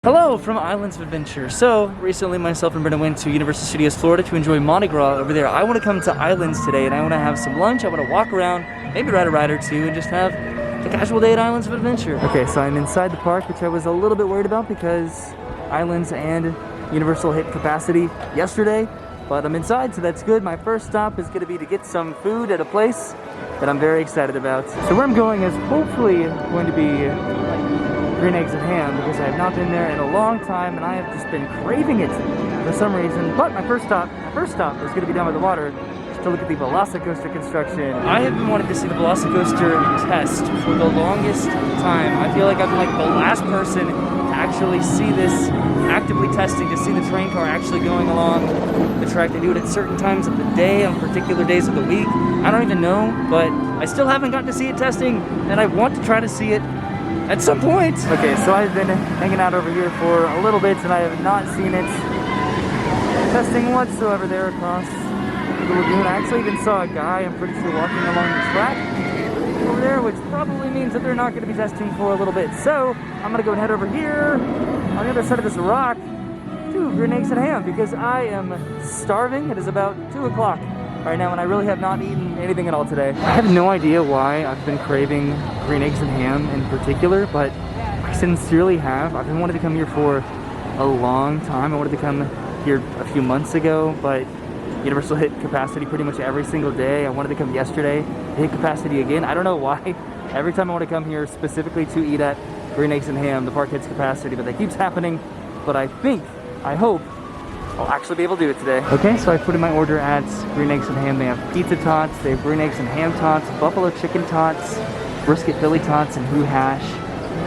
Hello from Islands of Adventure. So, recently myself and Brenna went to Universal Studios Florida to enjoy Mardi Gras over there. I want to come to Islands today and I want to have some lunch. I want to walk around, maybe ride a ride or two, and just have a casual day at Islands of Adventure. Okay, so I'm inside the park, which I was a little bit worried about because Islands and Universal hit capacity yesterday, but I'm inside, so that's good. My first stop is going to be to get some food at a place that I'm very excited about. So where I'm going is hopefully going to be green eggs and ham, because I have not been there in a long time and I have just been craving it for some reason. But my first stop is going to be down by the water just to look at the Velocicoaster construction. I have been wanting to see the Velocicoaster test for the longest time. I feel like I'm like the last person to actually see this actively testing, to see the train car actually going along the track. They do it at certain times of the day, on particular days of the week. I don't even know, but I still haven't gotten to see it testing, and I want to try to see it at some point. Okay, so I've been hanging out over here for a little bit and I have not seen it testing whatsoever there across the lagoon. I actually even saw a guy, I'm pretty sure, walking along the track over there, which probably means that they're not going to be testing for a little bit. So I'm going to go and head over here on the other side of this rock to green eggs and ham, because I am starving. It is about 2 o'clock right now, and I really have not eaten anything at all today. I have no idea why I've been craving green eggs and ham in particular, but I sincerely have. I've been wanting to come here for a long time. I wanted to come here a few months ago, but Universal hit capacity pretty much every single day. I wanted to come yesterday, hit capacity again. I don't know why. Every time I want to come here specifically to eat at green eggs and ham, the park hits capacity, but that keeps happening. But I hope I'll actually be able to do it today. Okay, so I put in my order at green eggs and ham. They have pizza tots, they have green eggs and ham tots, buffalo chicken tots, brisket Philly tots, and who hash.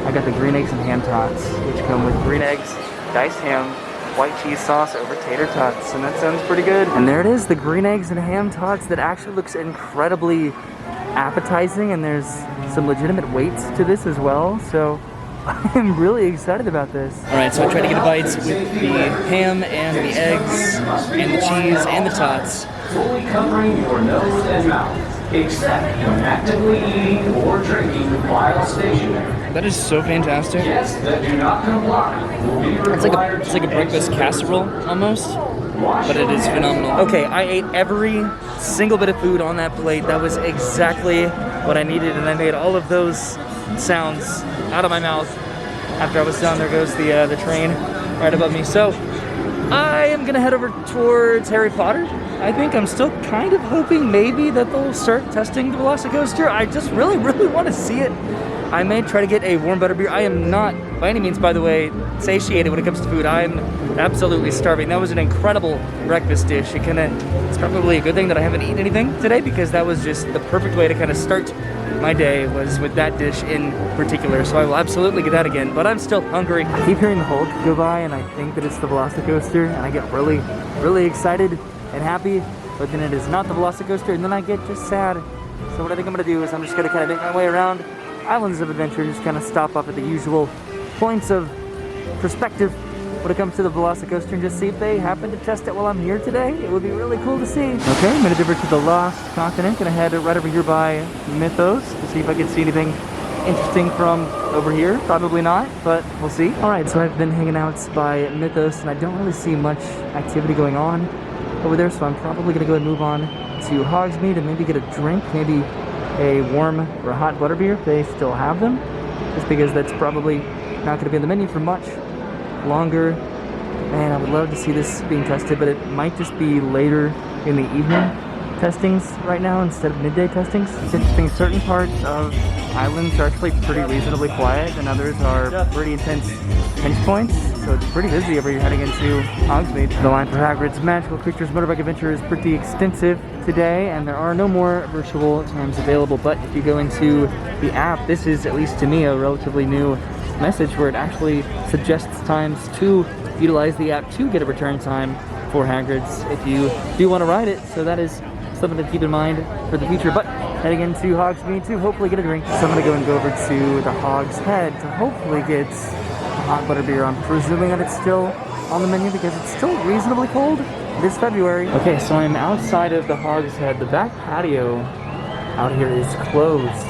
I got the green eggs and ham tots, which come with green eggs, diced ham, white cheese sauce over tater tots, and that sounds pretty good. And there it is, the green eggs and ham tots that actually looks incredibly appetizing, and there's some legitimate weight to this as well, so I am really excited about this. Alright, so I tried to get a bite with the ham and the eggs and the cheese and the tots. Fully covering your nose and mouth, except when actively eating or drinking while stationary. That is so fantastic. Guests that do not comply will be required It's like a breakfast casserole almost, but it is phenomenal. Okay, I ate every single bit of food on that plate. That was exactly what I needed, and I made all of those sounds out of my mouth after I was done. There goes the train right above me. So I am gonna head over towards Harry Potter. I think I'm still kind of hoping maybe that they'll start testing the Velocicoaster. I just really want to see it. I may try to get a warm butterbeer. I am not by any means, by the way, satiated when it comes to food. I'm absolutely starving. That was an incredible breakfast dish. It's probably a good thing that I haven't eaten anything today, because that was just the perfect way to kind of start my day, was with that dish in particular. So I will absolutely get that again, but I'm still hungry. I keep hearing the Hulk go by and I think that it's the Velocicoaster, and I get really excited and happy, but then it is not the Velocicoaster, and then I get just sad. So what I think I'm gonna do is I'm just gonna kind of make my way around Islands of Adventure, just kind of stop up at the usual points of perspective when it comes to the Velocicoaster and just see if they happen to test it while I'm here today. It would be really cool to see. Okay, I'm gonna over to the Lost Continent. Gonna head right over here by Mythos to see if I can see anything interesting from over here. Probably not, but we'll see. All right, so I've been hanging out by Mythos and I don't really see much activity going on over there, so I'm probably gonna go and move on to Hogsmeade and maybe get a drink, maybe a warm or a hot butterbeer if they still have them, just because that's probably not gonna be on the menu for much longer. And I would love to see this being tested, but it might just be later in the evening testings right now instead of midday testings. It's interesting, certain parts of Islands are actually pretty reasonably quiet and others are pretty intense pinch points, so it's pretty busy over here heading into Hogsmeade. The line for Hagrid's Magical Creatures Motorbike Adventure is pretty extensive today, and there are no more virtual times available, but if you go into the app, this is, at least to me, a relatively new message where it actually suggests times to utilize the app to get a return time for Hagrid's if you do want to ride it. So that is something to keep in mind for the future. But heading into Hogsmeade to hopefully get a drink. So I'm going to go over to the Hog's Head to hopefully get a hot butterbeer. I'm presuming that it's still on the menu because it's still reasonably cold this February. Okay, so I'm outside of the Hog's Head. The back patio out here is closed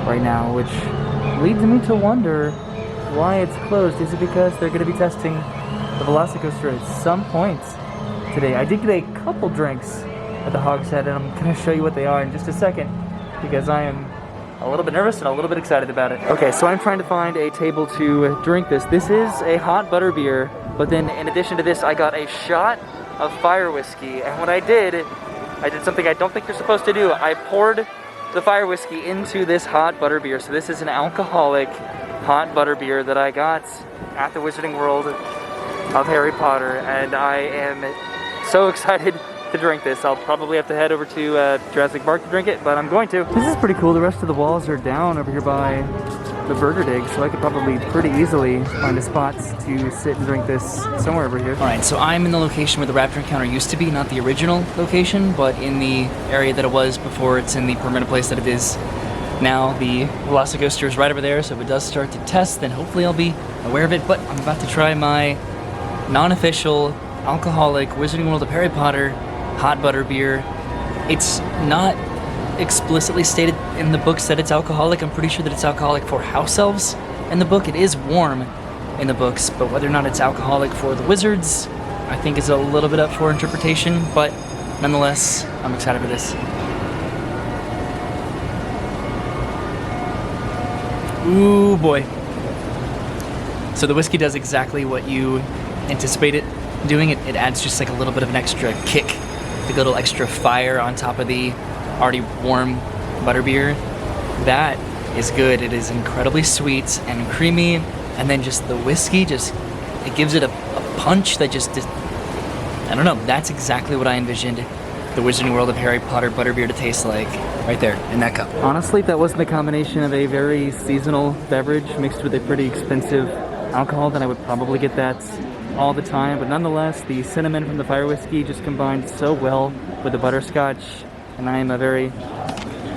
right now, which leads me to wonder why it's closed. Is it because they're going to be testing the Velocicoaster at some point today? I did get a couple drinks at the Hogshead, and I'm going to show you what they are in just a second, because I am a little bit nervous and a little bit excited about it. Okay, so I'm trying to find a table to drink this. This is a hot butterbeer, but then in addition to this, I got a shot of fire whiskey, and what I did something I don't think you're supposed to do. I poured the fire whiskey into this hot butterbeer. So this is an alcoholic hot butterbeer that I got at the Wizarding World of Harry Potter, and I am so excited to drink this. I'll probably have to head over to Jurassic Park to drink it, but I'm going to. This is pretty cool. The rest of the walls are down over here by the Burger Dig, so I could probably pretty easily find a spot to sit and drink this somewhere over here. Alright, so I'm in the location where the Raptor Encounter used to be, not the original location, but in the area that it was before it's in the permanent place that it is now. The Velocicoaster is right over there, so if it does start to test, then hopefully I'll be aware of it, but I'm about to try my non-official, alcoholic Wizarding World of Harry Potter hot butter beer. It's not explicitly stated in the books that it's alcoholic. I'm pretty sure that it's alcoholic for house elves in the book. It is warm in the books, but whether or not it's alcoholic for the wizards, I think is a little bit up for interpretation, but nonetheless, I'm excited for this. Ooh boy. So the whiskey does exactly what you anticipate it doing. It adds just like a little bit of an extra kick, like a little extra fire on top of the already warm butterbeer. That is good. It is incredibly sweet and creamy, and then just the whiskey, it gives it a punch that I don't know, that's exactly what I envisioned the Wizarding World of Harry Potter butterbeer to taste like, right there in that cup. Honestly, that wasn't the combination of a very seasonal beverage mixed with a pretty expensive alcohol, then I would probably get that all the time, but nonetheless, the cinnamon from the fire whiskey just combined so well with the butterscotch, and I am a very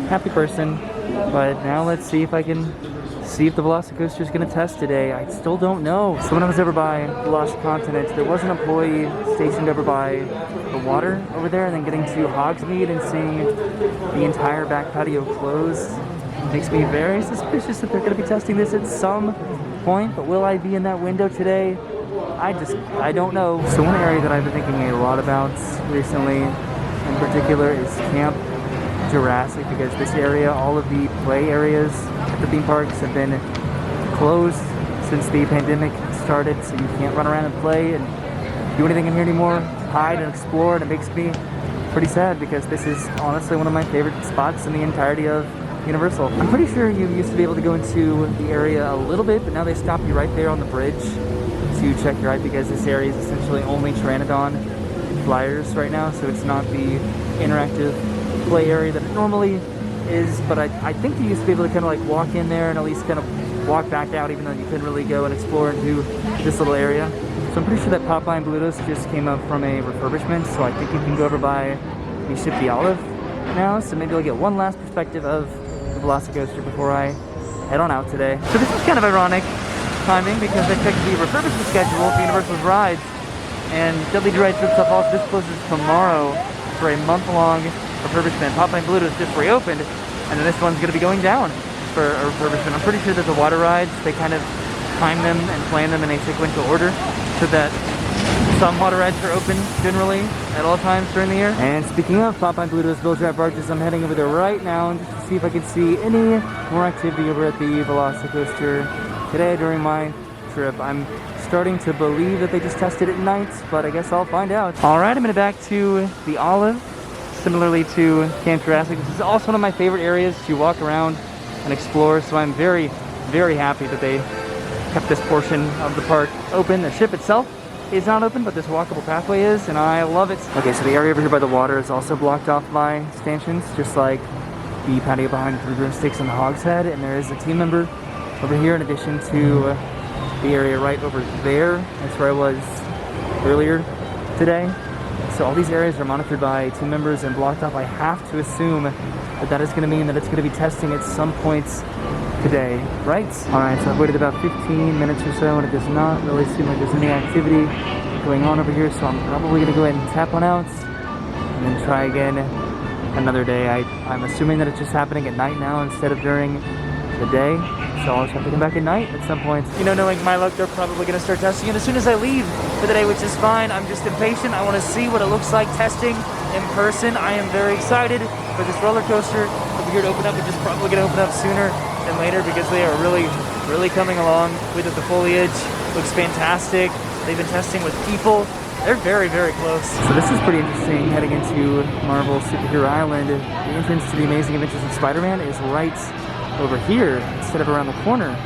happy person. But now let's see if the Velocicoaster is going to test today. I still don't know. So when I was over by the Lost Continent, there was an employee stationed over by the water over there, and then getting to Hogsmeade and seeing the entire back patio closed makes me very suspicious that they're going to be testing this at some point. But will I be in that window today? I don't know. So one area that I've been thinking a lot about recently in particular is Camp Jurassic, because this area, all of the play areas at the theme parks have been closed since the pandemic started, so you can't run around and play and do anything in here anymore, hide and explore, and it makes me pretty sad because this is honestly one of my favorite spots in the entirety of Universal. I'm pretty sure you used to be able to go into the area a little bit, but now they stop you right there on the bridge to check your ID, because this area is essentially only Pteranodon flyers right now, so it's not the interactive play area that it normally is. But I think you used to be able to kind of like walk in there and at least kind of walk back out, even though you couldn't really go and explore into this little area. So I'm pretty sure that Popeye and Blutos just came up from a refurbishment, so I think you can go over by the Ship the Olive now, so maybe I'll get one last perspective of the Velocicoaster before I head on out today. So this is kind of ironic timing, because I checked the refurbishment schedule for Universal's rides, and Dudley Do Right Trip Stuff Halls, this closes tomorrow for a month-long refurbishment. Popeye and Blutos just reopened, and then this one's going to be going down for a refurbishment. I'm pretty sure that the water rides, they kind of time them and plan them in a sequential order so that some water rides are open generally at all times during the year. And speaking of Popeye and Blutos Bilge Rat Barges, I'm heading over there right now just to see if I can see any more activity over at the Velocicoaster today during my trip. I'm starting to believe that they just tested it at night, but I guess I'll find out. Alright, I'm headed back to the Olive, similarly to Camp Jurassic. This is also one of my favorite areas to walk around and explore, so I'm very, very happy that they kept this portion of the park open. The ship itself is not open, but this walkable pathway is, and I love it. Okay, so the area over here by the water is also blocked off by stanchions, just like the patio behind the Broomsticks and the Hogshead, and there is a team member over here in addition to the area right over there. That's where I was earlier today. So all these areas are monitored by team members and blocked off. I have to assume that that is going to mean that it's going to be testing at some points today, right? Alright, so I've waited about 15 minutes or so, and it does not really seem like there's any activity going on over here, so I'm probably going to go ahead and tap one out and then try again another day. I'm assuming that it's just happening at night now instead of during the day. So I'll just have to come back at night at some point. You know, knowing my luck, they're probably gonna start testing it as soon as I leave for the day, which is fine. I'm just impatient. I wanna see what it looks like testing in person. I am very excited for this roller coaster over here to open up, which is probably gonna open up sooner than later because they are really coming along with it. The foliage looks fantastic. They've been testing with people. They're very close. So this is pretty interesting, heading into Marvel Superhero Island. The entrance to the Amazing Adventures of Spider-Man is right over here instead of around the corner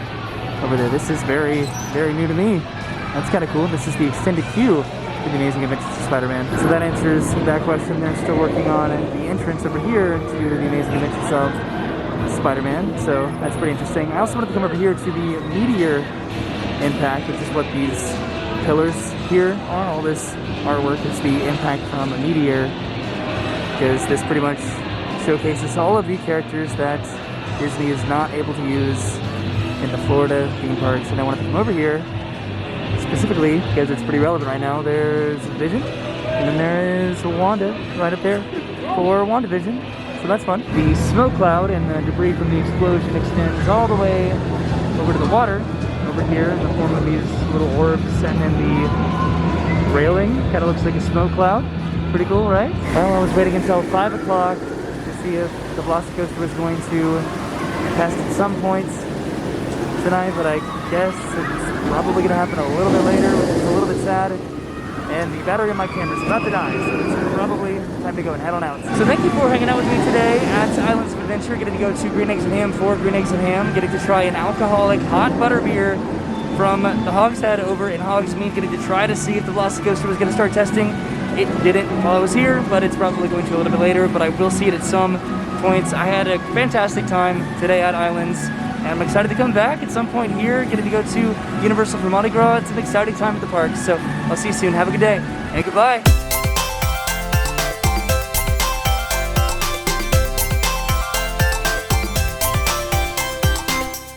over there. This is very new to me. That's kind of cool. This is the extended queue for the Amazing Adventures of Spider-Man. So that answers that question. They're still working on the entrance over here to the Amazing Adventures of Spider-Man. So that's pretty interesting. I also wanted to come over here to the Meteor Impact, which is what these pillars here are. All this artwork is the impact from a meteor, because this pretty much showcases all of the characters that Disney is not able to use in the Florida theme parks. And I wanted to come over here specifically because it's pretty relevant right now. There's Vision, and then there is Wanda right up there for WandaVision. So that's fun. The smoke cloud and the debris from the explosion extends all the way over to the water over here in the form of these little orbs, and then the railing kind of looks like a smoke cloud. Pretty cool, right? Well, I was waiting until 5 o'clock to see if the Velocicoaster was going to test at some point tonight, but I guess it's probably going to happen a little bit later, which is a little bit sad. And the battery on my camera is about to die, so it's probably time to go and head on out. So thank you for hanging out with me today at Islands of Adventure. Getting to go to Green Eggs and Ham for Green Eggs and Ham. Getting to try an alcoholic hot butterbeer from the Hog's Head over in Hogsmeade. Getting to try to see if the Velocicoaster was going to start testing. It didn't while I was here, but it's probably going to a little bit later, but I will see it at some points. I had a fantastic time today at Islands, and I'm excited to come back at some point here, getting to go to Universal for Mardi Gras. It's an exciting time at the park, so I'll see you soon. Have a good day, and goodbye.